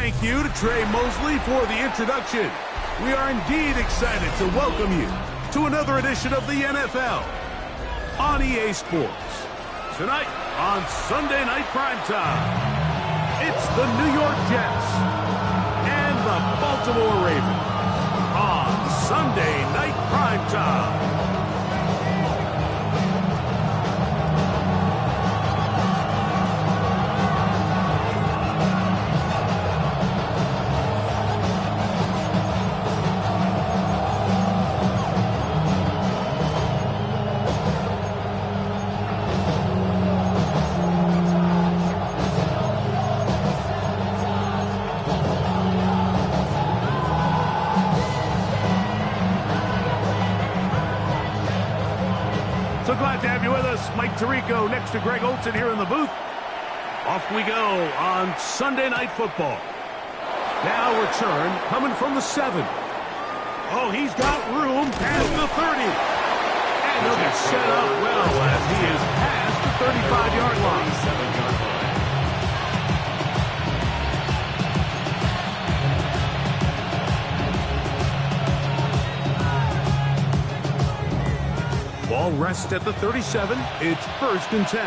Thank you to Trey Mosley for the introduction. We are indeed excited to welcome you to another edition of the NFL on EA Sports. Tonight on Sunday Night Primetime, it's the New York Jets and the Baltimore Ravens on Sunday Night Primetime. So glad to have you with us. Mike Tirico next to Greg Olsen here in the booth. Off we go on Sunday Night Football. Now return coming from the 7. Oh, he's got room past the 30. And he'll get set up well as he is past the 35-yard line. Ball rests at the 37. It's 1st and 10.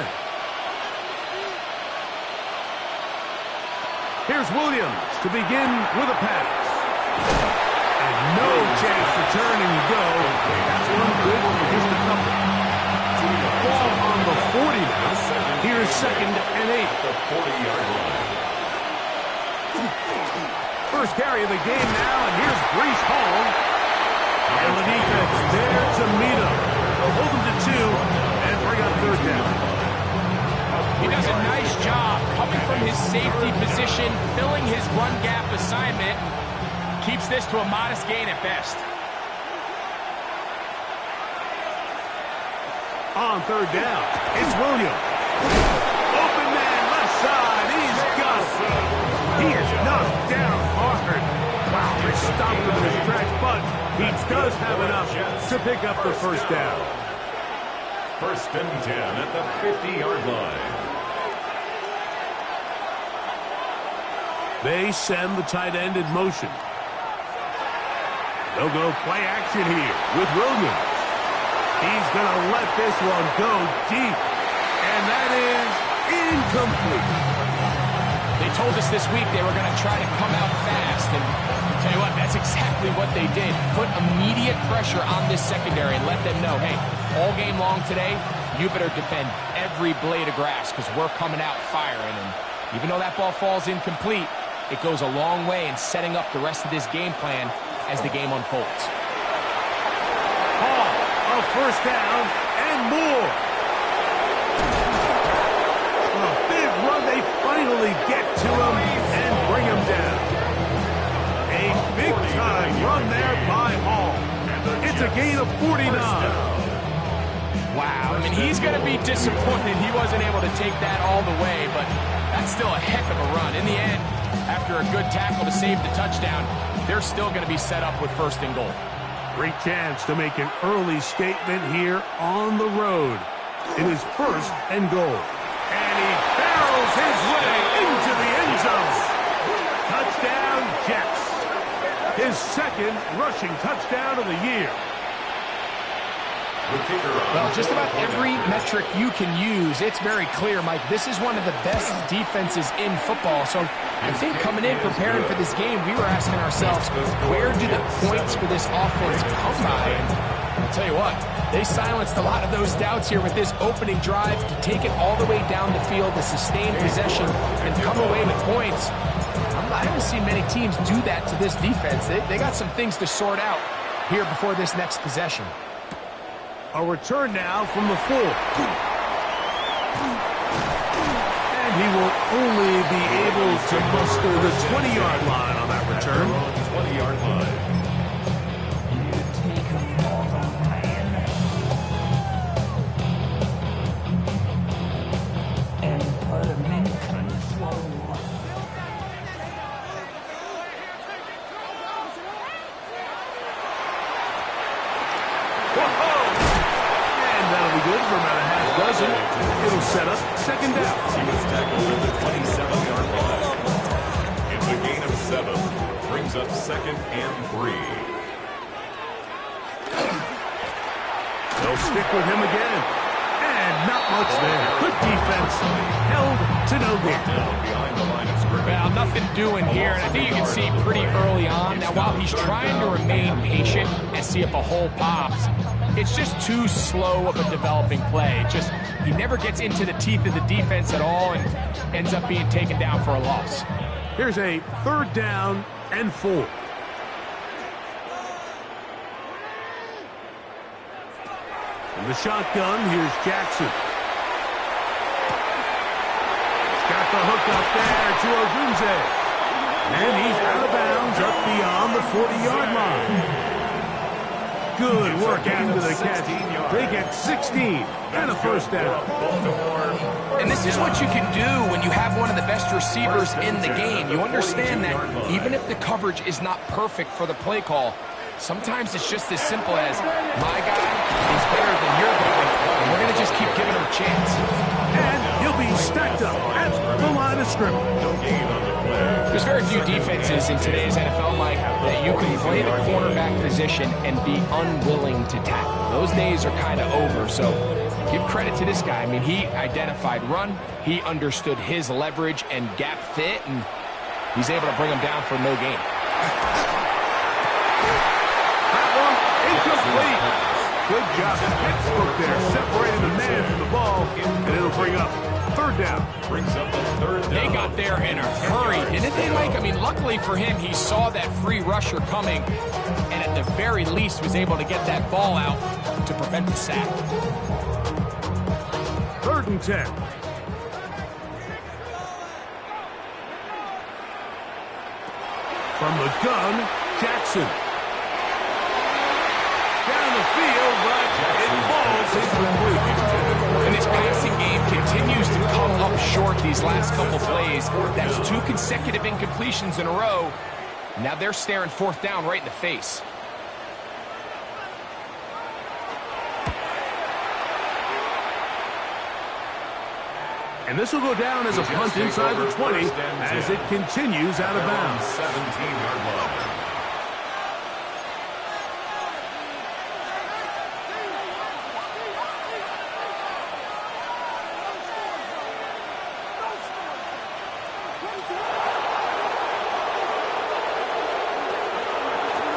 Here's Williams to begin with a pass. And no chance to turn and go. That's one good for just a couple. Ball on the 40 now. Here's 2nd and 8. The 40-yard line. First carry of the game now, and here's Breece Hall. And the defense there to meet him. They'll hold him to 2 and bring up 3rd down. He does a nice job coming from his safety position, filling his run gap assignment, and keeps this to a modest gain at best. On 3rd down, it's Williams. Open man, left side, he's got it. He is knocked down hard. Wow, they stopped him in his tracks, but he does have enough to pick up the 1st down. 1st and 10 at the 50-yard line. They send the tight end in motion. They'll go play action here with Williams. He's going to let this one go deep. And that is incomplete. They told us this week they were going to try to come out fast. And I'll tell you what, that's exactly what they did. Put immediate pressure on this secondary and let them know, hey, all game long today, you better defend every blade of grass because we're coming out firing. And even though that ball falls incomplete, it goes a long way in setting up the rest of this game plan as the game unfolds. Hall, a 1st down and more. A big run. They finally get to him and bring him down. A big-time run there by Hall. It's a gain of 49. Wow, I mean, he's going to be disappointed he wasn't able to take that all the way, but that's still a heck of a run. In the end, after a good tackle to save the touchdown, they're still going to be set up with 1st and goal. Great chance to make an early statement here on the road. It is 1st and goal. And he barrels his way into the end zone. Touchdown, Jets. His 2nd rushing touchdown of the year. Well, just about every metric you can use, it's very clear, Mike. This is one of the best defenses in football. So I think coming in, preparing for this game, we were asking ourselves, where do the points for this offense come by? And I'll tell you what, they silenced a lot of those doubts here with this opening drive to take it all the way down the field, to sustain possession, and come away with points. I haven't seen many teams do that to this defense. They got some things to sort out here before this next possession. A return now from the 4. And he will only be able to muster the 20-yard line on that return. 20-yard line. Good for about a half dozen. It'll set up 2nd down. He was tackled at the 27-yard line. It's a gain of brings up 2nd and 3. They'll stick with him again. And not much there. Good defense. Held to no gain. Down behind the line of scrimmage. Well, nothing doing here, and I think you can see pretty early on. Now, while he's trying to remain patient and see if a hole pops, it's just too slow of a developing play. He never gets into the teeth of the defense at all and ends up being taken down for a loss. Here's a 3rd down and 4. In the shotgun, here's Jackson. He's got the hook up there to Odunze. And he's out of bounds up beyond the 40-yard line. Good work after the catch. They get 16 and a 1st down. And this is what you can do when you have one of the best receivers in the game. You understand that even if the coverage is not perfect for the play call, sometimes it's just as simple as, my guy is better than your guy, and we're going to just keep giving him a chance. And he'll be stacked up at the line of scrimmage. There's very few defenses in today's NFL, Mike, that you can play the cornerback position and be unwilling to tackle. Those days are kind of over, so give credit to this guy. I mean, he identified run, he understood his leverage and gap fit, and he's able to bring him down for no gain. That one incomplete. Good job in Pittsburgh there, separating the man from the ball, and it'll bring up 3rd down. Brings up the 3rd down. They got there in a hurry, didn't they, Mike? I mean, luckily for him, he saw that free rusher coming, and at the very least was able to get that ball out to prevent the sack. 3rd and 10. From the gun, Jackson. Down the field, but it falls incomplete. And this passing game continues to come up short these last couple plays. That's 2 consecutive incompletions in a row. Now they're staring 4th down right in the face. And this will go down as a punt inside the 20 as it continues out of bounds. 17-yard line.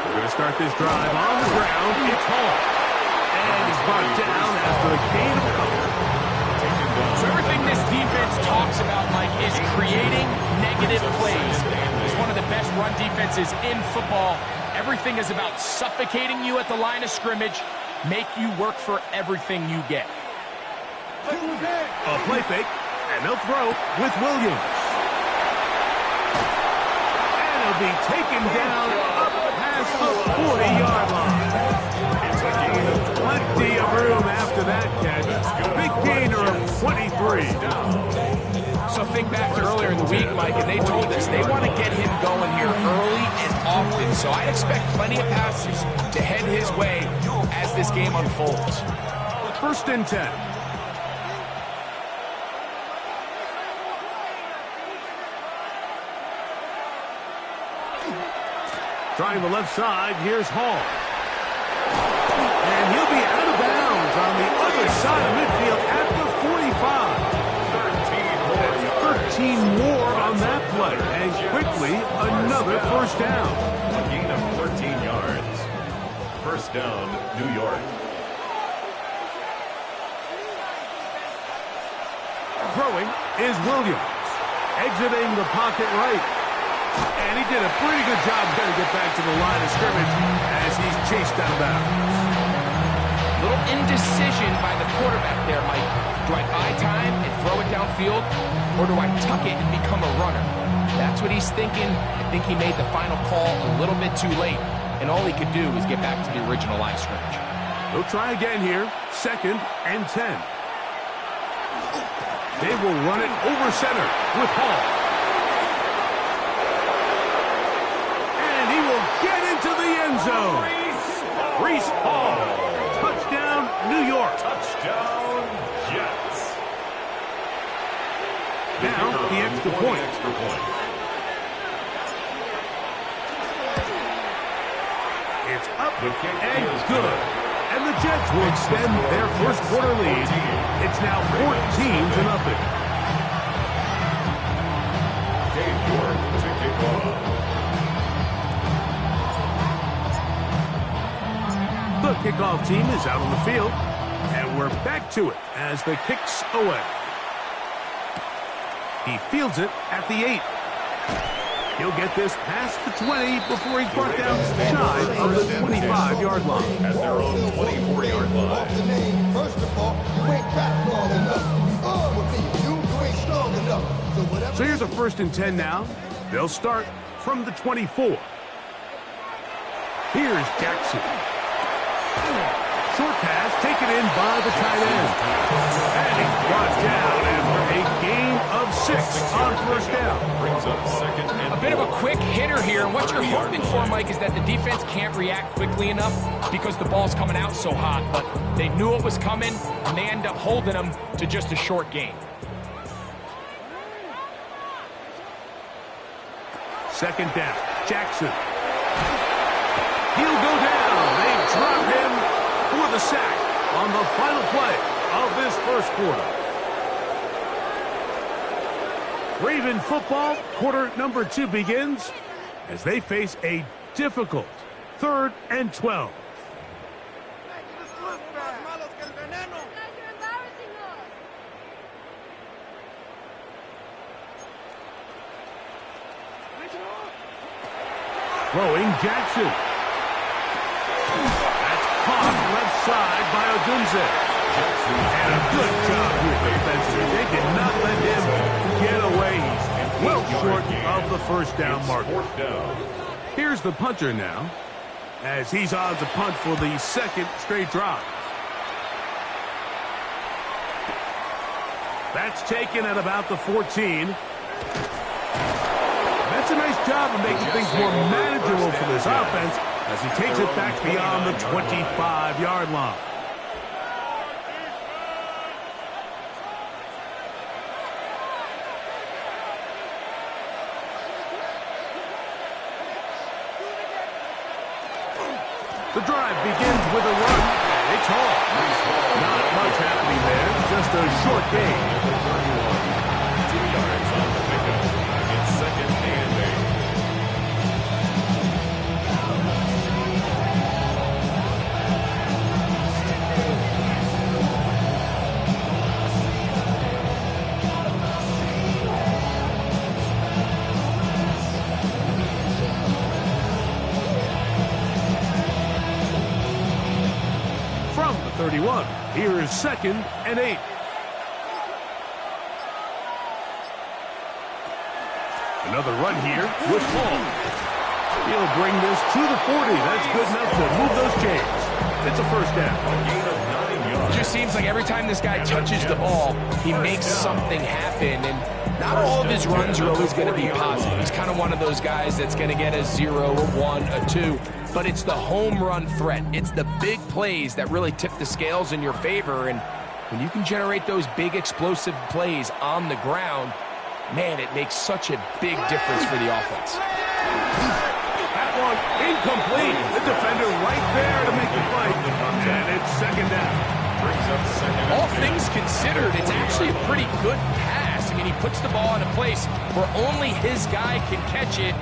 We're going to start this drive on the ground. It's Hall. And he's brought down after a gain of a couple. So everything this defense talks about, Mike, is creating negative plays. It's one of the best run defenses in football. Everything is about suffocating you at the line of scrimmage, make you work for everything you get. A play fake, and they'll throw with Williams. And he'll be taken down up past the 40-yard line. It's a gain of plenty of room after that catch. Big gainer of 23. So think back to earlier in the week, Mike, and they told us they want to get him going here early and often. So I expect plenty of passes to head his way as this game unfolds. 1st and 10. Trying the left side, here's Hall. And he'll be out of bounds on the other side of midfield at the 45. 13 more on that play, and quickly another 1st down. A gain of 13 yards. 1st down, New York. Throwing is Williams. Exiting the pocket right. And he did a pretty good job trying to get back to the line of scrimmage as he's chased out of bounds. Little indecision by the quarterback there, Mike. Do I buy time and throw it downfield, or do I tuck it and become a runner? That's what he's thinking. I think he made the final call a little bit too late, and all he could do is get back to the original line of scrimmage. He'll try again here, 2nd and 10. They will run it over center with Hall. And he will get into the end zone. Breece Hall. Touchdown, New York. Touchdown, Jets. Now, the extra point. It's up and good. And the Jets will extend their first quarter lead. It's now 14-0. Dave York to kick off. The kickoff team is out on the field, and we're back to it as the kick's away. He fields it at the 8. He'll get this past the 20 before he's brought down shy of the 25-yard line. At their own 24-yard line. So here's a 1st and 10 now. They'll start from the 24. Here's Jackson. Short pass taken in by the tight end. And he's brought down after a gain of 6 on 1st down. Brings up 2nd and A bit of a quick hitter here. And what you're hoping for, Mike, is that the defense can't react quickly enough because the ball's coming out so hot. But they knew it was coming, and they end up holding them to just a short gain. 2nd down. Jackson. He'll go down. They drop him for the sack on the final play of this first quarter. Raven football, quarter number 2 begins as they face a difficult 3rd and 12. Throwing Jackson. That's caught left side by Odunze. And a good job here defensively. They did not let him get away. He's well short of the 1st down mark. Here's the punter now, as he's on to punt for the 2nd straight drive. That's taken at about the 14. That's a nice job of making things more manageable for this offense as he takes it back beyond the 25-yard line. The drive begins with a run. It's all. Not much happening there, just a short gain. 2 yards on the pickup. It's 2nd and 8. From the 31, here's 2nd and 8. Another run here with Paul. He'll bring this to the 40. That's good enough to move those chains. It's a 1st down. A gain of 9 yards. It just seems like every time this guy touches the ball, he makes something happen. And not all of his runs are always going to be positive. He's kind of one of those guys that's going to get a 0, a 1, a 2. But it's the home run threat. It's the big plays that really tip the scales in your favor. And when you can generate those big explosive plays on the ground, man, it makes such a big difference for the offense. That one incomplete. The defender right there to make the play. And it's 2nd down. Brings up 2nd and All 10. things considered, it's actually a pretty good pass. I mean, he puts the ball in a place where only his guy can catch it.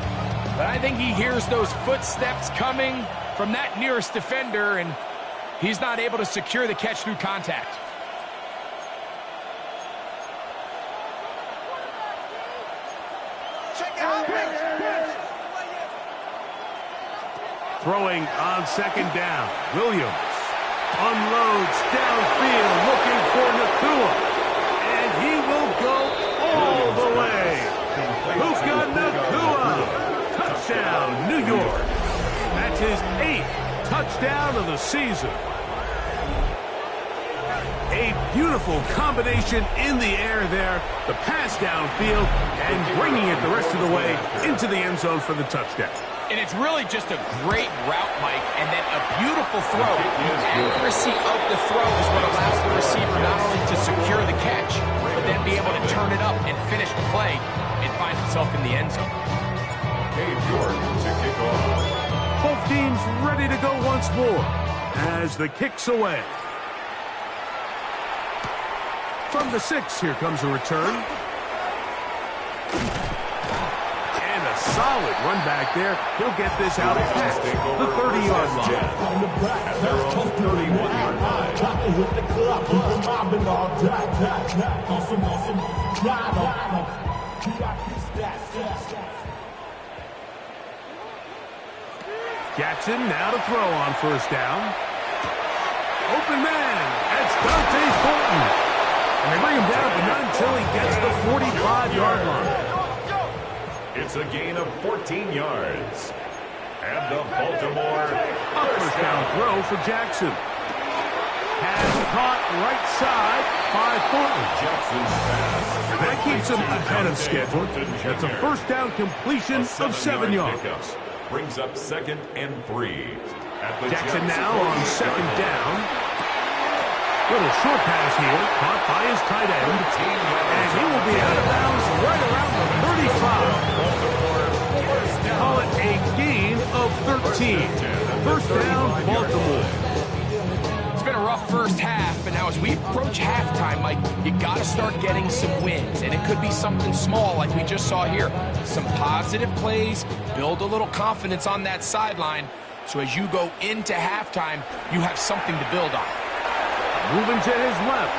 But I think he hears those footsteps coming from that nearest defender, and he's not able to secure the catch through contact. Throwing on 2nd down. Williams unloads downfield looking for Nacua. And he will go all the way. Puka Nacua. Touchdown, New York. That's his 8th touchdown of the season. A beautiful combination in the air there. The pass downfield and bringing it the rest of the way into the end zone for the touchdown. And it's really just a great route, Mike, and then a beautiful throw. The accuracy of the throw is what allows the receiver not only to secure the catch, but then be able to turn it up and finish the play and find himself in the end zone. Dave York to kick off. Both teams ready to go once more as the kick's away. From the 6, here comes a return. And a solid run back there. He'll get this out past the 30-yard line. At their own 31-yard line. Jackson now to throw on first down. Open man. That's Dante Thornton. And they bring him down, but not until he gets the 45-yard line. It's a gain of 14 yards. And the Baltimore A first down throw for Jackson. Has caught right side by Thornton. Jackson's pass. And that keeps him ahead of schedule. That's a first down completion of 7 yards. Brings up 2nd and 3. Jackson now on 2nd down. Little short pass here, caught by his tight end. And he will be out of bounds right around the 35. Call it a gain of 13. First down, Baltimore. It's been a rough first half, but now as we approach halftime, Mike, you got to start getting some wins. And it could be something small like we just saw here. Some positive plays, build a little confidence on that sideline. So as you go into halftime, you have something to build on. Moving to his left.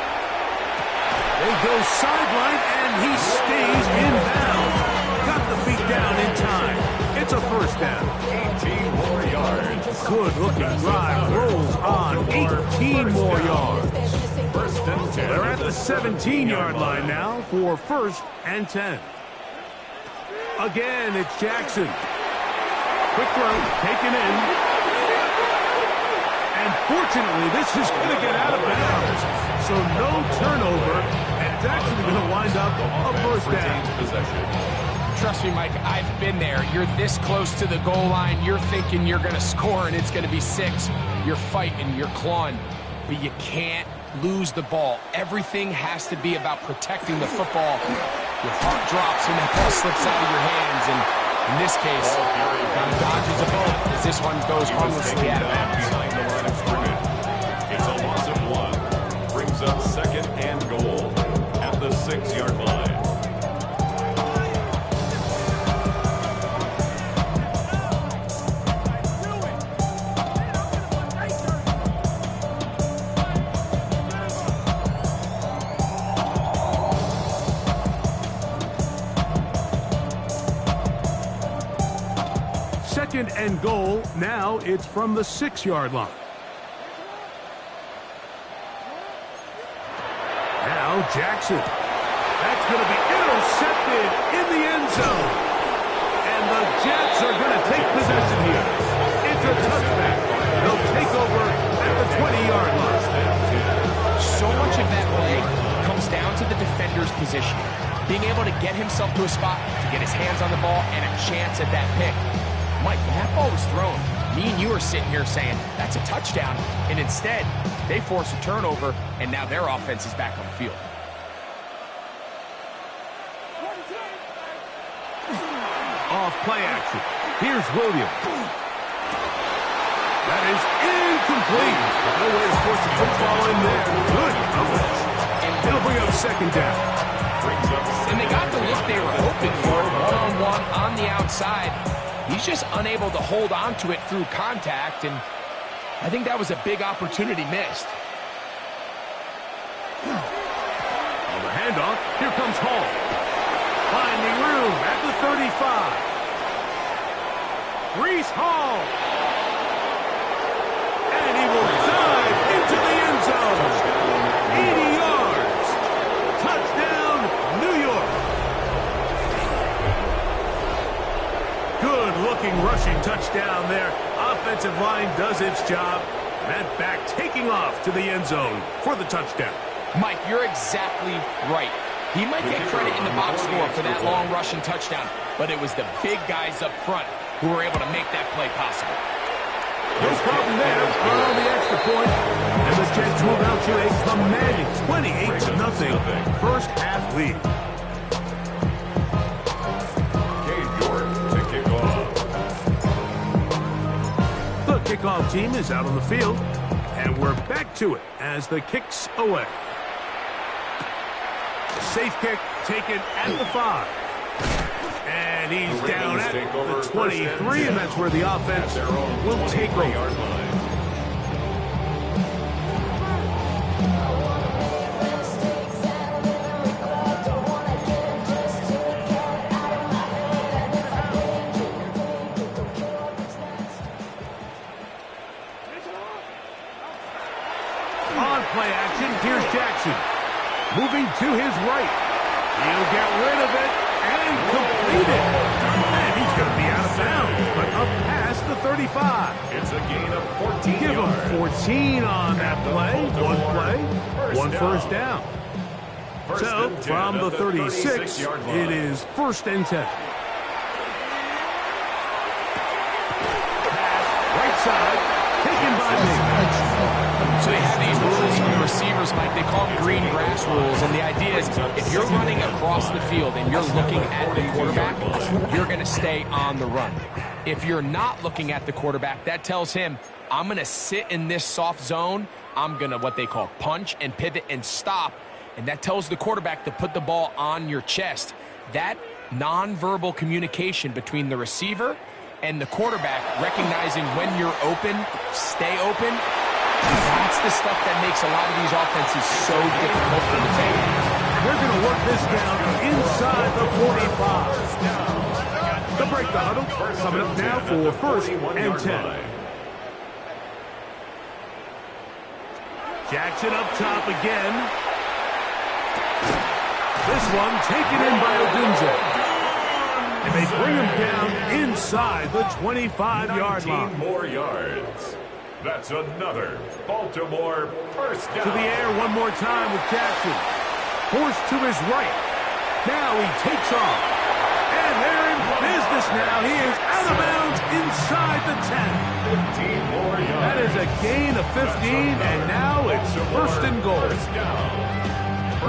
They go sideline, and he stays in bounds. Got the feet down in time. It's a first down. 18 more yards. Good-looking drive. Rolls on 18 more yards. First and 10. They're at the 17-yard line now for 1st and 10. Again, it's Jackson. Quick throw, taken in. And fortunately, this is going to get out of bounds. So no turnover, and it's actually going to wind up a first down. Possession. Trust me, Mike, I've been there. You're this close to the goal line. You're thinking you're going to score, and it's going to be 6. You're fighting, you're clawing, but you can't lose the ball. Everything has to be about protecting the football. Your heart drops when that ball slips out of your hands, and in this case, kind of dodges a bullet as this one goes harmlessly out of bounds. Behind the line of scrimmage. It's a loss of 1. Brings up 2nd and goal at the 6-yard line. Second and goal. Now it's from the 6-yard line. Now Jackson. That's going to be intercepted in the end zone. And the Jets are going to take possession here. It's a touchback. They'll take over at the 20-yard line. So much of that play comes down to the defender's position. Being able to get himself to a spot, to get his hands on the ball, and a chance at that pick. Mike, when that ball was thrown, me and you are sitting here saying, that's a touchdown. And instead, they force a turnover, and now their offense is back on the field. Off play action. Here's Williams. That is incomplete. No way to force the football in there. Good coverage. It'll bring up 2nd down. And they got the look they were hoping for, one-on-one on the outside. He's just unable to hold on to it through contact, and I think that was a big opportunity missed. On the handoff, here comes Hall. Finding room at the 35. Breece Hall. And he will dive into the end zone. 80 yards. Touchdown, New York. Good-looking rushing touchdown there. Offensive line does its job. That back taking off to the end zone for the touchdown. Mike, you're exactly right. He might get credit in the box score for that long rushing touchdown, but it was the big guys up front who were able to make that play possible. No problem there on the extra point. And the Jets move out to a commanding 28-0 first half lead. Cade York to kick off. The kickoff team is out on the field, and we're back to it as the kick's away. Safe kick taken at the 5. And he's down at the 23, and that's where the offense will take over. On play action, here's Jackson. Moving to his right. He'll get rid of it and complete it. And he's going to be out of bounds, but up past the 35. It's a gain of 14 Give yards. him 14 on that play. One first down. So, from the 36, it is 1st and 10. Right side, taken by me. So they have these rules for the receivers, Mike. They call them green grass rules. And the idea is if you're running across the field and you're looking at the quarterback, you're going to stay on the run. If you're not looking at the quarterback, that tells him, I'm going to sit in this soft zone. I'm going to what they call punch and pivot and stop. And that tells the quarterback to put the ball on your chest. That nonverbal communication between the receiver and the quarterback, recognizing when you're open, stay open, that's the stuff that makes a lot of these offenses so difficult to defend. They're going to work this down inside the 45. The break the huddle. Coming up now for 1st and 10. Jackson up top again. This one taken in by Odunze. And they bring him down inside the 25-yard line. 14 more yards. That's another Baltimore first down. To the air one more time with Jackson. Forced to his right. Now he takes off. And they're in business now. He is out of bounds inside the 10. 15 more yards. That is a gain of 15, and now it's 1st and goal.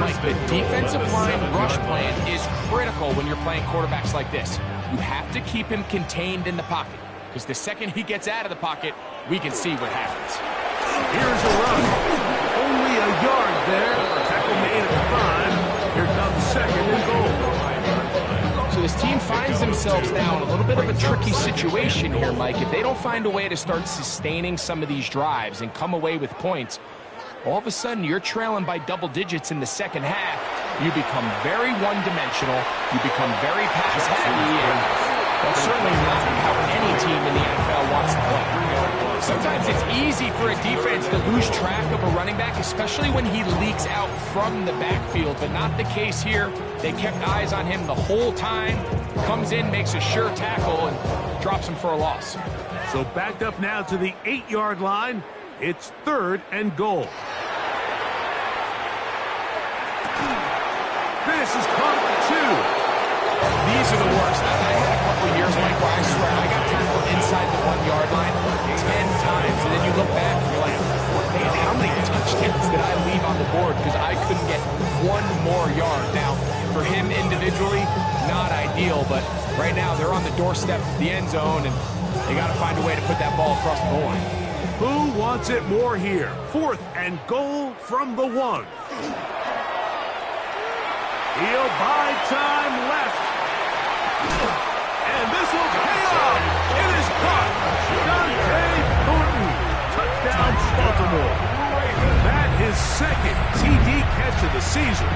Mike, the defensive line rush plan is critical when you're playing quarterbacks like this. You have to keep him contained in the pocket, because the second he gets out of the pocket, we can see what happens. Here's a run. Only a yard there. Tackle made at the 5. Here comes 2nd and goal. So this team finds themselves now in a little bit of a tricky situation here, Mike. If they don't find a way to start sustaining some of these drives and come away with points, all of a sudden you're trailing by double digits in the second half. You become very one-dimensional. You become very pass-heavy, and that's certainly not how any team in the NFL wants to play. Sometimes it's easy for a defense to lose track of a running back, especially when he leaks out from the backfield, but not the case here. They kept eyes on him the whole time. Comes in, makes a sure tackle, and drops him for a loss. So backed up now to the 8-yard line. It's 3rd and goal. This is caught 2. These are the worst. I had a couple of years, Mike, where I swear I got tackled inside the 1-yard line 10 times, and then you look back and you're like, man, how many touchdowns did I leave on the board because I couldn't get one more yard? Now, for him individually, not ideal, but right now they're on the doorstep of the end zone, and they got to find a way to put that ball across the goal line. Who wants it more here? 4th and goal from the 1. He'll buy time left. And this will pay off. It is caught. Dante Thornton. Touchdown, Baltimore. That is 2nd TD catch of the season.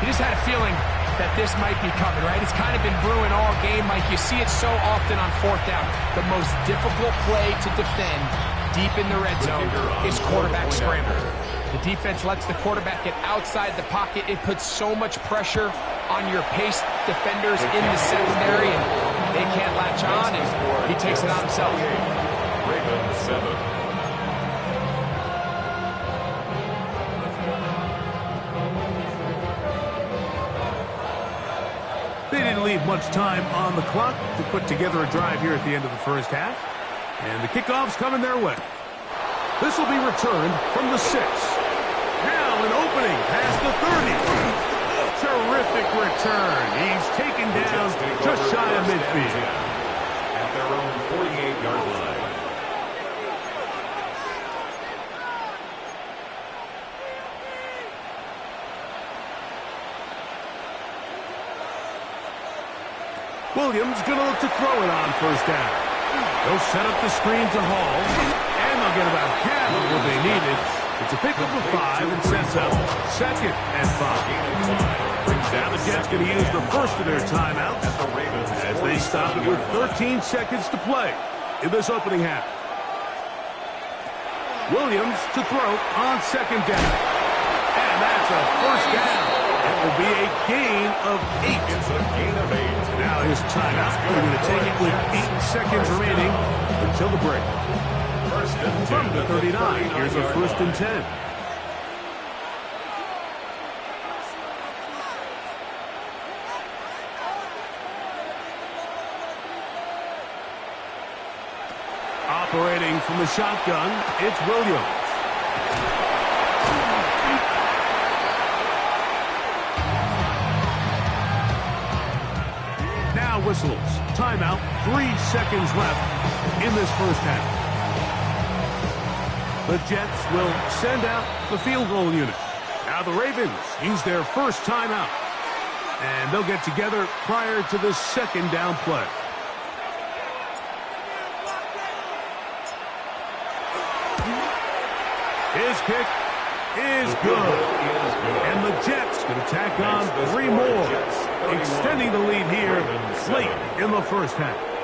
You just had a feeling that this might be coming, right? It's kind of been brewing all game, Mike. You see it so often on 4th down. The most difficult play to defend deep in the red zone is quarterback scramble. The defense lets the quarterback get outside the pocket. It puts so much pressure on your paced defenders in the secondary, and they can't latch on, and he takes it on himself. Ravens 7. They didn't leave much time on the clock to put together a drive here at the end of the first half. And the kickoff's coming their way. This will be returned from the 6. Now an opening past the 30. Terrific return. He's taken down just shy of midfield. At their own Williams going to look to throw it on first down. They'll set up the screen to Hall, and they'll get about half of what they needed. It's a pickup of 5 and sets up 2nd and 5. Now the Jets going to use the first of their timeouts as they stop it with 13 seconds to play in this opening half. Williams to throw on 2nd down. And that's a first down. It will be a gain of 8. It's a gain of 8. Now his timeout. We're going to take it with 8 seconds remaining until the break. From the 39, here's a 1st and 10. Operating from the shotgun, it's Williams. Now whistles. Timeout. 3 seconds left in this first half. The Jets will send out the field goal unit. Now the Ravens use their first timeout. And they'll get together prior to the 2nd down play. His kick is good. And the Jets can tack on 3 more, extending the lead here late in the first half.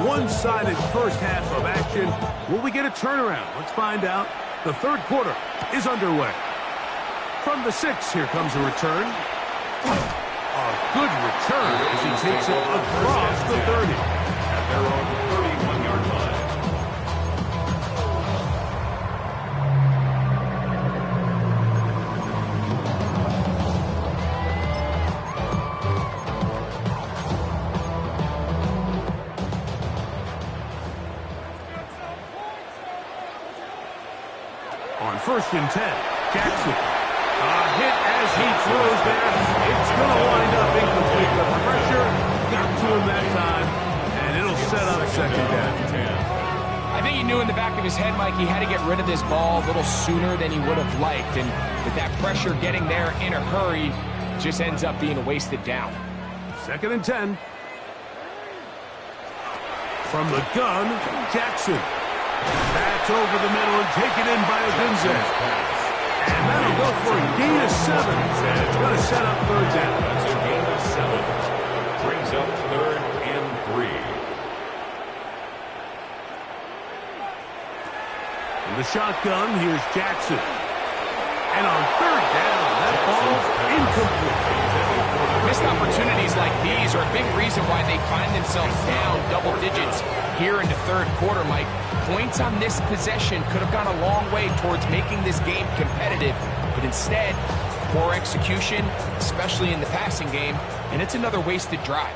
One-sided first half of action. Will we get a turnaround? Let's find out. The 3rd quarter is underway. From the 6, here comes a return. A good return as he takes it across the 30. At their own 31-yard line. On 1st and 10, Jackson. A hit as he throws there. It's going to wind up incomplete. The pressure got to him that time, and it'll set up 2nd down. I think he knew in the back of his head, Mike, he had to get rid of this ball a little sooner than he would have liked. And with that pressure getting there in a hurry, it just ends up being a wasted down. 2nd and 10. From the gun, Jackson. That's over the middle and taken in by Odunze. And that'll go for a gain of 7. And it's going to set up 3rd down. That's a gain of 7. Brings up 3rd and 3. In the shotgun, here's Jackson. And on 3rd down, that ball's incomplete. Missed opportunities like these are a big reason why they find themselves down double digits here in the 3rd quarter, Mike. Points on this possession could have gone a long way towards making this game competitive, but instead, poor execution, especially in the passing game, and it's another wasted drive.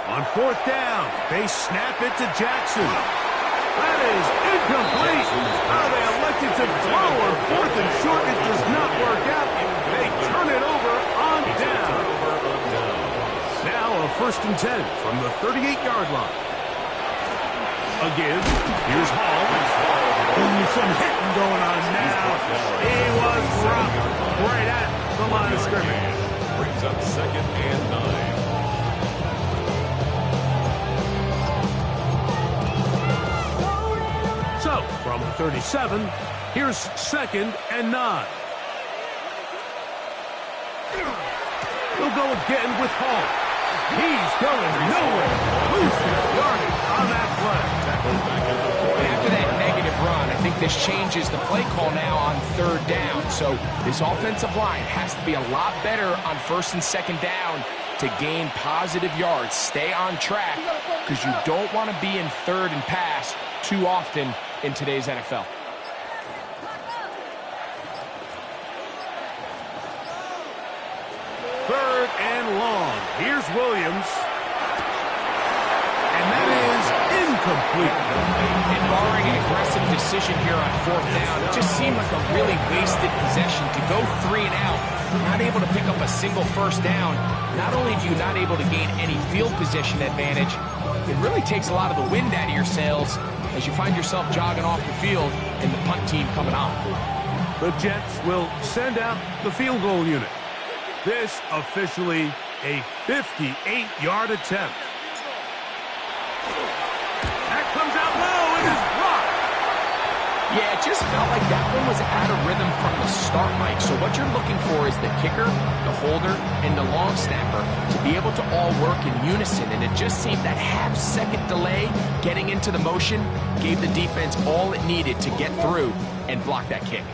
On 4th down, they snap it to Jackson. That is incomplete. How they elected to throw on 4th and short. It does not work out. They turn it over on down. Now a 1st and 10 from the 38-yard line. Again, here's Hall. Some hitting going on now. He was dropped right at the line of scrimmage. Brings up 2nd and 9. So, from the 37, here's 2nd and 9. He'll go again with Hall. He's going nowhere. Losing yardage on that play. After that negative run, I think this changes the play call now on 3rd down. So this offensive line has to be a lot better on 1st and 2nd down to gain positive yards. Stay on track because you don't want to be in 3rd and pass too often in today's NFL. Third and long. Here's Williams. And that is incomplete. barring an aggressive decision here on fourth down, it just seemed like a really wasted possession to go 3 and out, not able to pick up a single first down. Not only do you not able to gain any field position advantage, it really takes a lot of the wind out of your sails as you find yourself jogging off the field and the punt team coming on. The Jets will send out the field goal unit. This officially a 58-yard attempt. That comes out low and is blocked. Yeah, it just felt like that one was out of rhythm from the start, Mike. So what you're looking for is the kicker, the holder, and the long snapper to be able to all work in unison. And it just seemed that half-second delay getting into the motion gave the defense all it needed to get through and block that kick.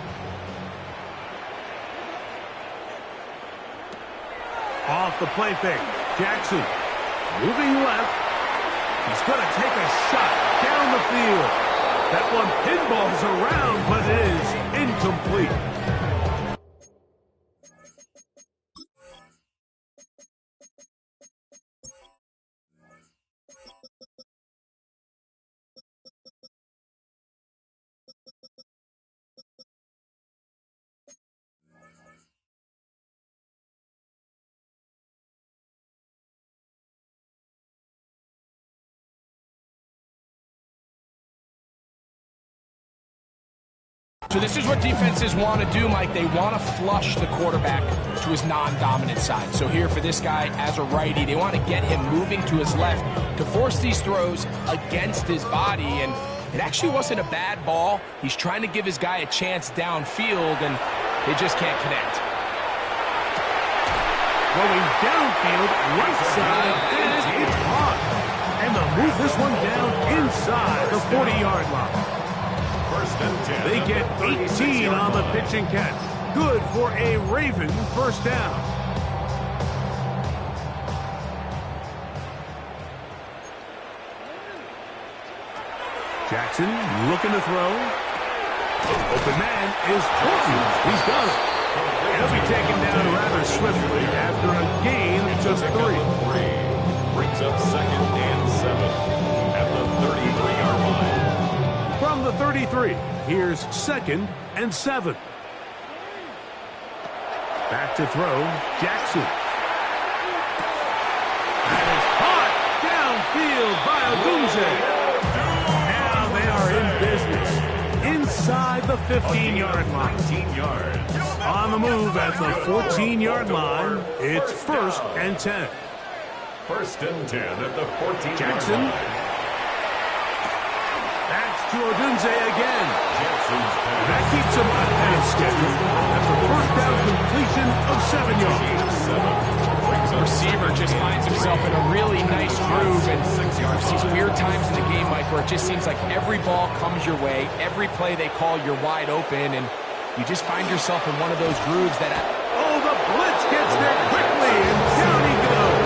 Off the play fake. Jackson moving left. He's going to take a shot down the field. That one pinballs around, but it is incomplete. So this is what defenses want to do, Mike. They want to flush the quarterback to his non-dominant side. So here for this guy as a righty, they want to get him moving to his left to force these throws against his body. And it actually wasn't a bad ball. He's trying to give his guy a chance downfield, and they just can't connect. Going downfield, right side, and it's caught. And they'll move this one down inside the 40-yard line. They get 18 on the pitch and catch. Good for a Raven first down. Jackson looking to throw. Open man is Horton. He's got it. He'll be taken down rather swiftly after a gain of just 3. Brings up 2nd and 7 at the 33-yard line. From the 33, here's 2nd and 7. Back to throw, Jackson. That is caught downfield by Odunze. Now they are in business inside the 15-yard line. 15 yards. On the move at the 14-yard line, it's 1st and 10. 1st and 10 at the 14-yard Jackson. line. To Odunze again. That keeps him ahead of schedule. That's a first down completion of 7 yards. The receiver just finds himself in a really nice groove, and there's these weird times in the game, Mike, where it just seems like every ball comes your way, every play they call, you're wide open, and you just find yourself in one of those grooves that... Oh, the blitz gets there quickly, and down he goes.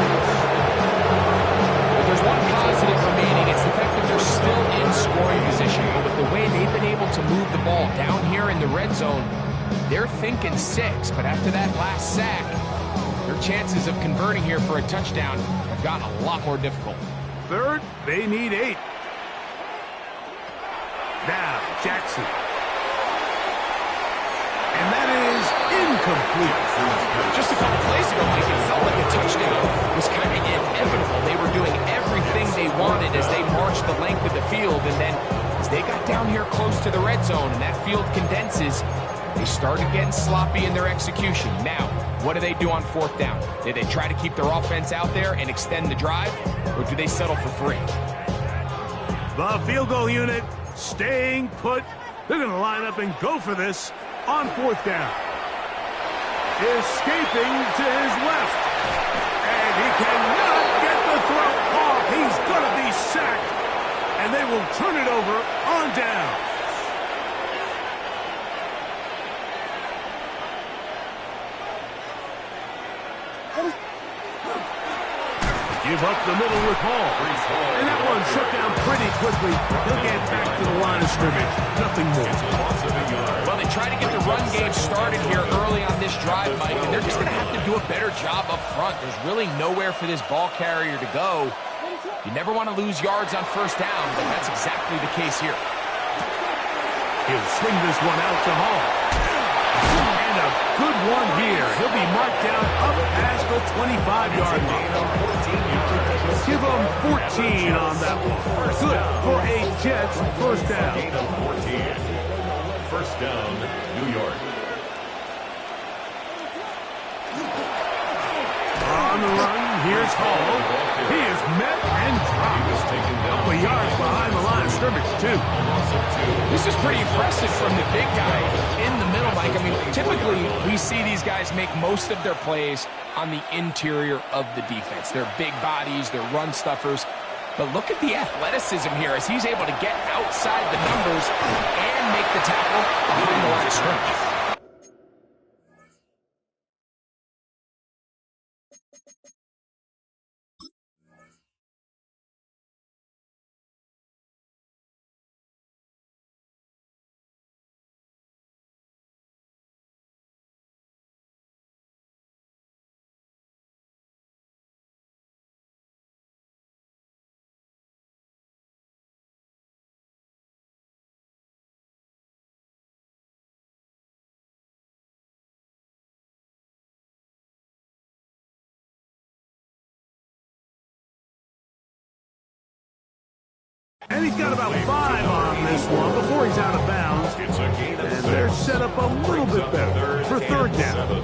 If there's one positive remaining, it's the fact that they're still in scoring position. But with the way they've been able to move the ball down here in the red zone, they're thinking 6. But after that last sack, their chances of converting here for a touchdown have gotten a lot more difficult. 3rd, they need 8. Now, Jackson. And that is incomplete. Just a couple plays ago, Mike, it felt like a touchdown was kind of inevitable. They were doing everything they wanted as they marched the length of the field, and then as they got down here close to the red zone and that field condenses, they started getting sloppy in their execution. Now, what do they do on 4th down? Do they try to keep their offense out there and extend the drive, or do they settle for 3? The field goal unit staying put. They're going to line up and go for this on 4th down. Escaping to his left. And he cannot get the throw off. He's going to be sacked. And they will turn it over on down. Give up the middle with Hall. And that one shut down pretty quickly. He'll get back to the line of scrimmage. Nothing more. Well, they try to get the run game started here early on this drive, Mike, and they're just going to have to do a better job up front. There's really nowhere for this ball carrier to go. You never want to lose yards on 1st down, but that's exactly the case here. He'll swing this one out to Hall. And a good one here. He'll be marked down up past the 25-yard line. Give him 14 on that one. Good for a Jets first down. Gain of 14. First down, New York. On the run, here's Hall. He is met and dropped. A couple yards behind the line of scrimmage, too. This is pretty impressive from the big guy in the middle, Mike. I mean, typically we see these guys make most of their plays on the interior of the defense. They're big bodies, they're run stuffers. But look at the athleticism here as he's able to get outside the numbers and make the tackle behind the line of scrimmage. And he's got about 5 on this one before he's out of bounds. It's a gain of 6. And they're set up a little bit better for third down.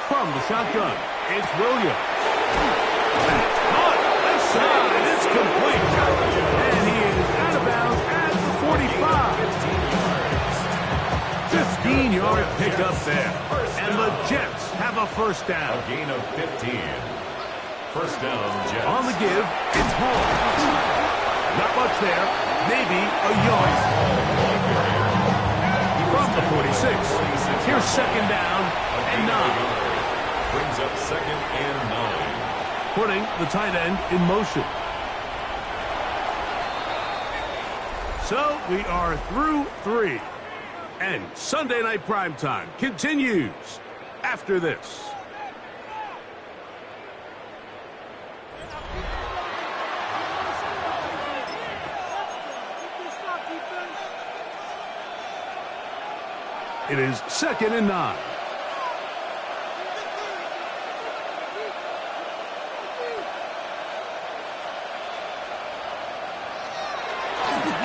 From the shotgun, it's Williams. That's caught. Left side, it's complete. And he is out of bounds at the 45. 15-yard pickup there. And the Jets have a first down. A gain of 15. First down, Jets. On the give, it's Hall. Not much there. Maybe a yard. From the 46. Here's second down and 9. Brings up second and 9. Putting the tight end in motion. So we are through 3. And Sunday Night Primetime continues after this. It is second and 9.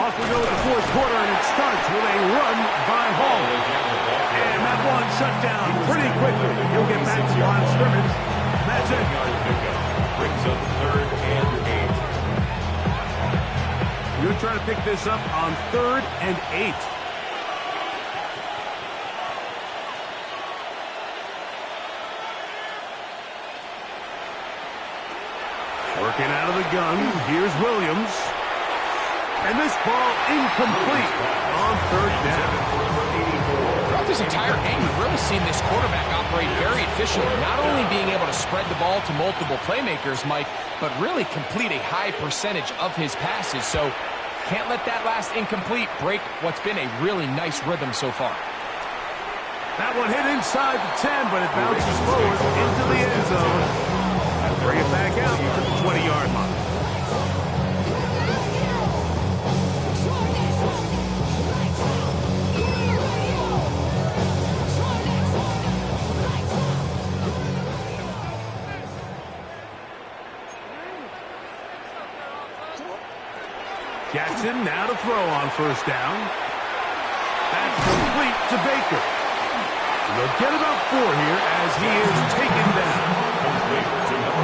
Off we go with the fourth quarter, and it starts with a run by Hall. And that one shut down pretty quickly. He'll get back to the line of scrimmage. That's it. Brings up third and 8. You're trying to pick this up on third and 8. Working out of the gun. Here's Williams. And this ball incomplete on third down. Throughout this entire game, we've really seen this quarterback operate very efficiently, not only being able to spread the ball to multiple playmakers, Mike, but really complete a high percentage of his passes. So can't let that last incomplete break what's been a really nice rhythm so far. That one hit inside the 10, but it bounces forward into the end zone. And bring it back out to the 20-yard line. Jackson now to throw on first down. That's complete to Baker. They'll get about 4 here as he is taken down.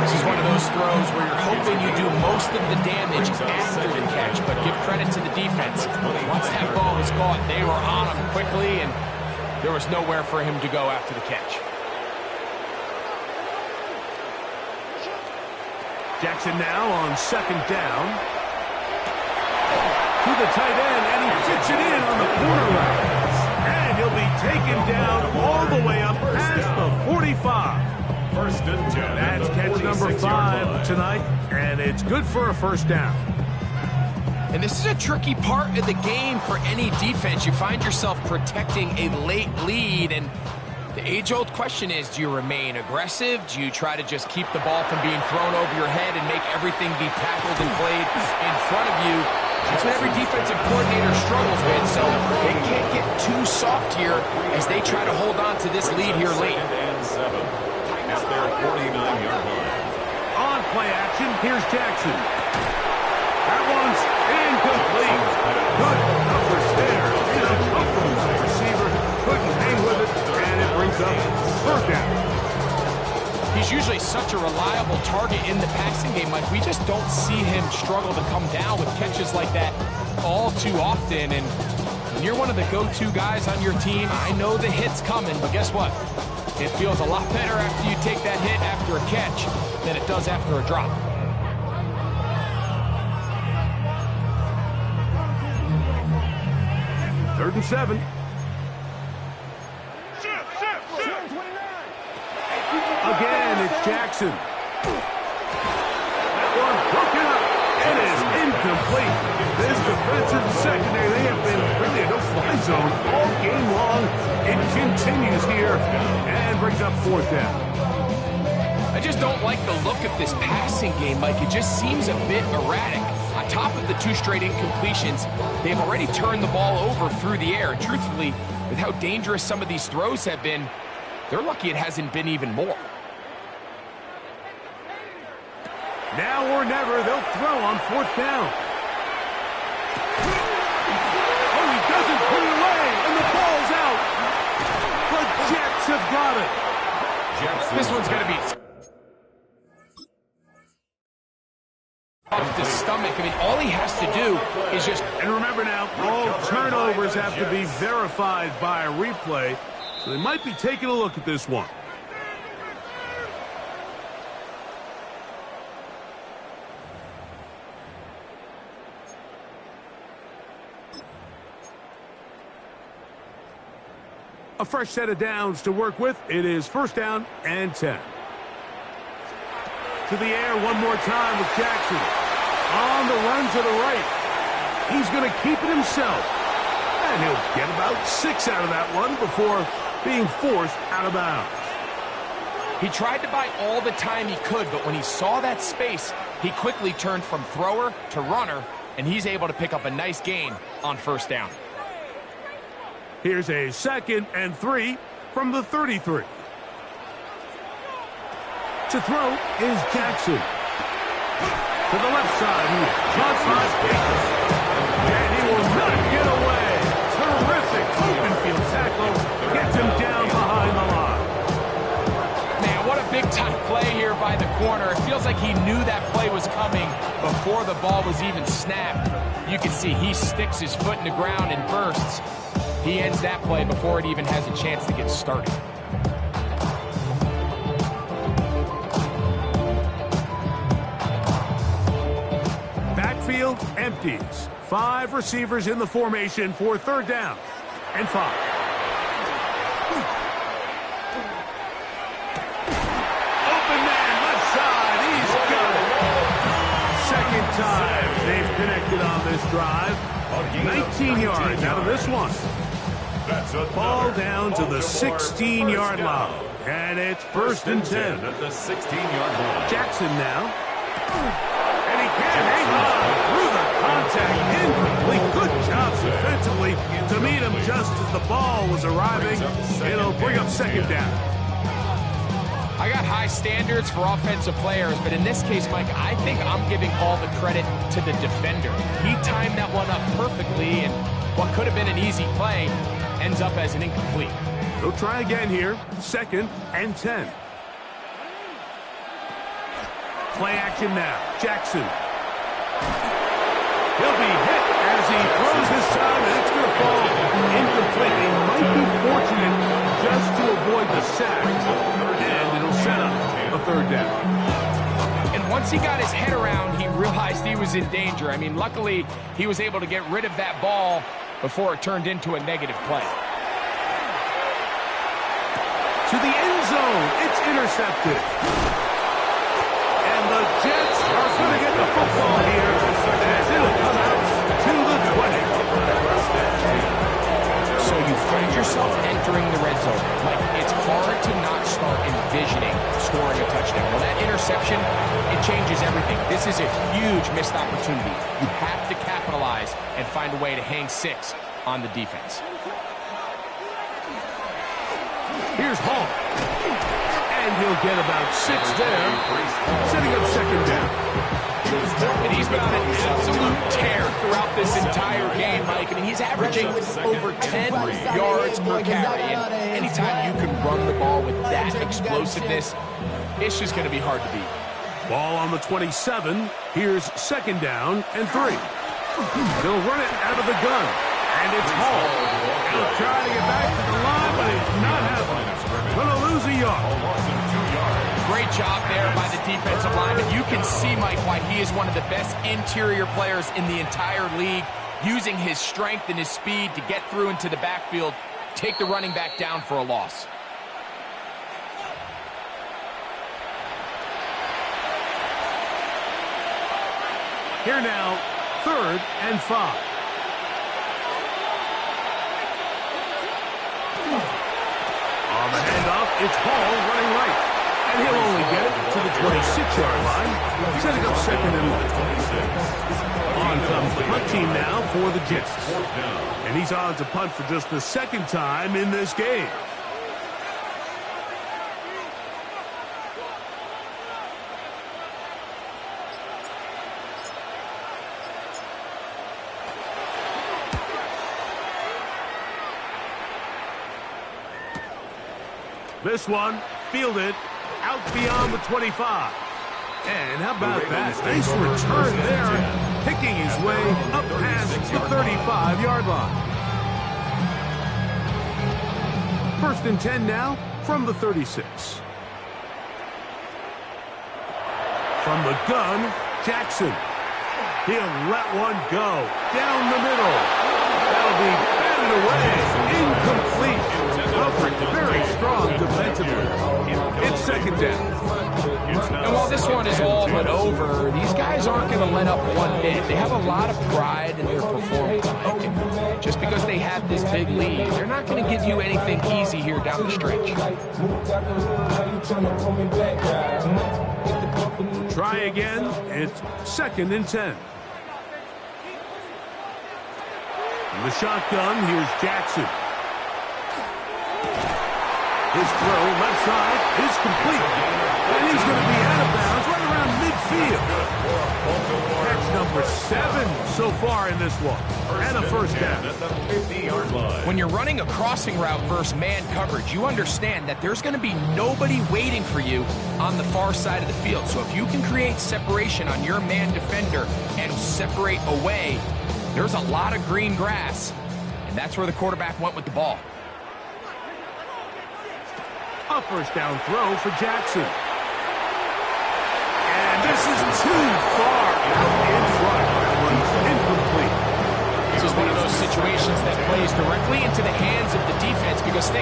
This is one of those throws where you're hoping you do most of the damage after the catch, but give credit to the defense. Once that ball was caught, they were on him quickly, and there was nowhere for him to go after the catch. Jackson now on second down. To the tight end, and he fits it in on the corner route. And he'll be taken down all the way up past the 45. First and 10. That's catch number 5 tonight, and it's good for a first down. And this is a tricky part of the game for any defense. You find yourself protecting a late lead, and the age-old question is, do you remain aggressive? Do you try to just keep the ball from being thrown over your head and make everything be tackled and played in front of you? That's what every defensive coordinator struggles with, so they can't get too soft here as they try to hold on to this lead here late. And 7 at their 49-yard line. On play action, here's Jackson. That one's incomplete. Good numbers there. The receiver couldn't hang with it, and it brings up third down. He's usually such a reliable target in the passing game. Like, we just don't see him struggle to come down with catches like that all too often. And when you're one of the go-to guys on your team, I know the hit's coming, but guess what? It feels a lot better after you take that hit after a catch than it does after a drop. Third and 7. Again, it's Jackson. That one broken up. It is incomplete. This defensive secondary, they have been really a no-fly zone all game long. It continues here and brings up fourth down. I just don't like the look of this passing game, Mike. It just seems a bit erratic. On top of the 2 straight incompletions, they've already turned the ball over through the air. And truthfully, with how dangerous some of these throws have been, they're lucky it hasn't been even more. Now or never, they'll throw on fourth down. Oh, he doesn't put it away, and the ball's out. The Jets have got it. This one's going to be off the stomach. I mean, all he has to do is just... And remember now, all turnovers have to be verified by a replay, so they might be taking a look at this one. A fresh set of downs to work with. It is first down and 10. To the air one more time with Jackson. On the run to the right. He's going to keep it himself. And he'll get about 6 out of that one before being forced out of bounds. He tried to buy all the time he could, but when he saw that space, he quickly turned from thrower to runner, and he's able to pick up a nice gain on first down. Here's a 2nd and 3 from the 33. To throw is Jackson. To the left side, he Johnson's Davis. And he will not get away. Terrific open field tackle. Gets him down behind the line. Man, what a big-time play here by the corner. It feels like he knew that play was coming before the ball was even snapped. You can see he sticks his foot in the ground and bursts. He ends that play before it even has a chance to get started. Backfield empties. 5 receivers in the formation for third down and 5. Open man, left side. He's got it. Second time they've connected on this drive. 19 yards out of this one. Ball down to the 16-yard line. And it's first and 10. At the 16-yard line. Jackson now. And he can't hang on through the contact. Incomplete. Good job defensively to meet him just as the ball was arriving. It'll bring up second down. I got high standards for offensive players, but in this case, Mike, I think I'm giving all the credit to the defender. He timed that one up perfectly, and what could have been an easy play ends up as an incomplete. They'll try again here. 2nd and 10. Play action now. Jackson. He'll be hit as he throws this time, and it's going to fall incomplete. They might be fortunate just to avoid the sack, and it'll set up a third down. And once he got his head around, he realized he was in danger. I mean, luckily, he was able to get rid of that ball before it turned into a negative play. To the end zone. It's intercepted. And the Jets are going to get the football here as it'll come out to the 20. So you find yourself entering the red zone. Like, it's hard to not start envisioning scoring a touchdown. Well, that interception, it changes everything. This is a huge missed opportunity. You have to capitalize and find a way to hang 6 on the defense. Here's Hall. And he'll get about 6 there, setting up second down. And he's been on an absolute tear throughout this entire game, Mike. I mean, he's averaging over 10 yards per carry. And anytime you can run the ball with that explosiveness, it's just going to be hard to beat. Ball on the 27. Here's second down and 3. They'll run it out of the gun. And it's Hall. He'll try to get back to the line, but it's not happening. Going to lose a yard. Great job there by the defensive lineman. You can see, Mike, why he is one of the best interior players in the entire league, using his strength and his speed to get through into the backfield, take the running back down for a loss. Here now, 3rd and 5. On the handoff, it's Hall running right. And he'll only get it to the 26-yard line, setting up second and 1. On comes the punt team now for the Jets. And he's on to punt for just the 2nd time in this game. This one, fielded out beyond the 25. And how about that? Nice return there, picking his way up past the 35-yard line. 1st and 10 now from the 36. From the gun, Jackson. He'll let one go down the middle. That'll be batted away. Incomplete. Coverage very strong defensively. It's second down. And while this one is all but over, these guys aren't going to let up one bit. They have a lot of pride in their performance, Mike. And just because they have this big lead, they're not going to give you anything easy here down the stretch. Try again. It's 2nd and 10. In the shotgun, here's Jackson. His throw left side is complete. And he's going to be out of bounds right around midfield. Catch number 7 so far in this one. And a first down. When you're running a crossing route versus man coverage, you understand that there's going to be nobody waiting for you on the far side of the field. So if you can create separation on your man defender and separate away, there's a lot of green grass. And that's where the quarterback went with the ball. A first down throw for Jackson. And this is too far out in front. That one's incomplete. This is one of those situations that plays directly into the hands of the defense because they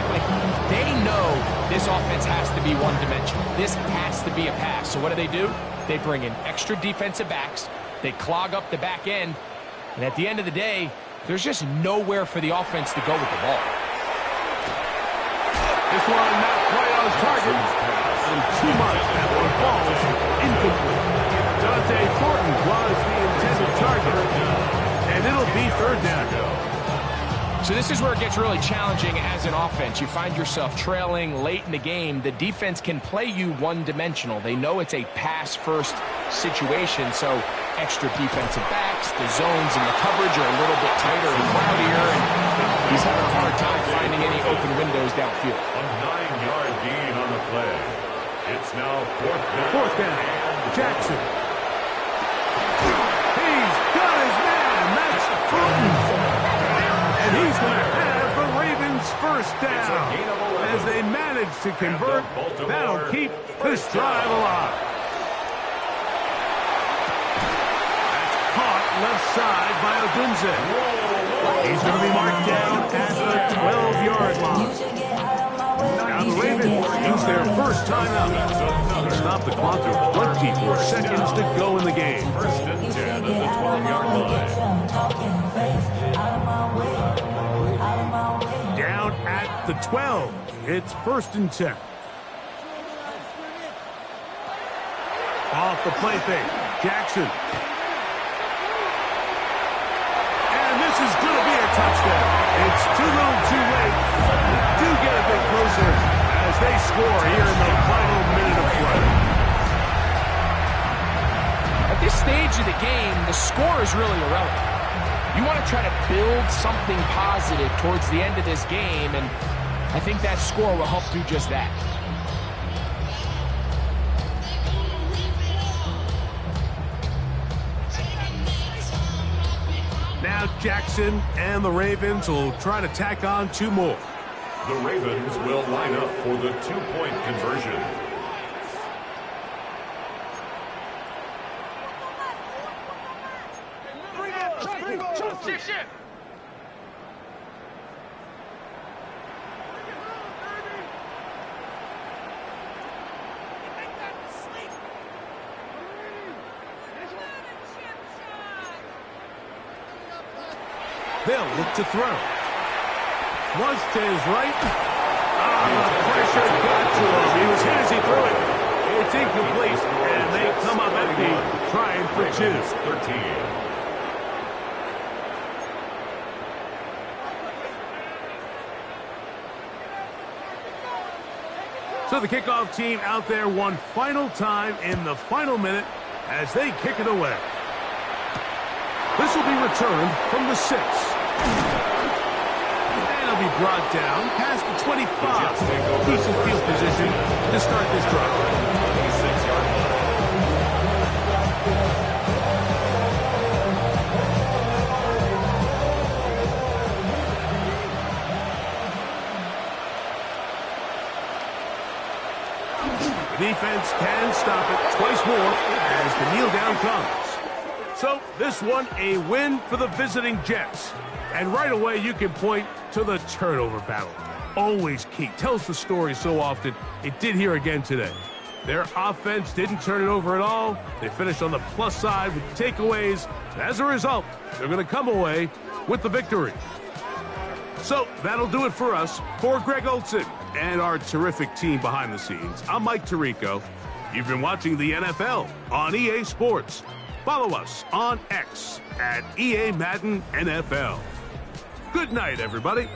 know this offense has to be one-dimensional. This has to be a pass. So what do? They bring in extra defensive backs. They clog up the back end. And at the end of the day, there's just nowhere for the offense to go with the ball. This one not quite on target. And too much. That one falls incomplete. Dante Thornton was the intended target. And it'll be 3rd down. So this is where it gets really challenging as an offense. You find yourself trailing late in the game. The defense can play you one-dimensional. They know it's a pass-first situation, so extra defensive backs, the zones and the coverage are a little bit tighter and cloudier, and he's having a hard time finding any open windows downfield. A 9-yard gain on the play. It's now 4th down. 4th down. Jackson. He's got his man. That's Thornton. And he's going to have the Ravens first down. As they manage to convert, that'll keep this drive alive. That's caught left side by Odunze. He's going to be marked down at the 12-yard line. Now the Ravens Ravens use their first timeout to stop the clock with 24 seconds to go in the game. First and 10 at the 12-yard line. Down at the 12. It's first and 10. Off the play fake. Jackson. And this is going to be a touchdown. It's too little too late. Do get a bit closer as they score here in the final minute of play. At this stage of the game, the score is really irrelevant. You want to try to build something positive towards the end of this game, and I think that score will help do just that. Now Jackson and the Ravens will try to tack on two more. The Ravens will line up for the two-point conversion. Shift. They'll look to throw. Flush to his right. The pressure got to him. He was hit as he threw it. It's incomplete, and they come up empty, trying for two. 13. So the kickoff team out there one final time in the final minute as they kick it away. This will be returned from the 6. And it'll be brought down past the 25. Decent field position to start this drive. 26-yard line. The defense can stop it twice more as the kneel down comes. So this one a win for the visiting Jets. And right away you can point to the turnover battle. Always key. Tells the story so often. It did here again today. Their offense didn't turn it over at all. They finished on the plus side with takeaways. And as a result, they're going to come away with the victory. So that'll do it for us. For Greg Olson and our terrific team behind the scenes, I'm Mike Tirico. You've been watching the NFL on EA Sports. Follow us on X at EA Madden NFL. Good night, everybody.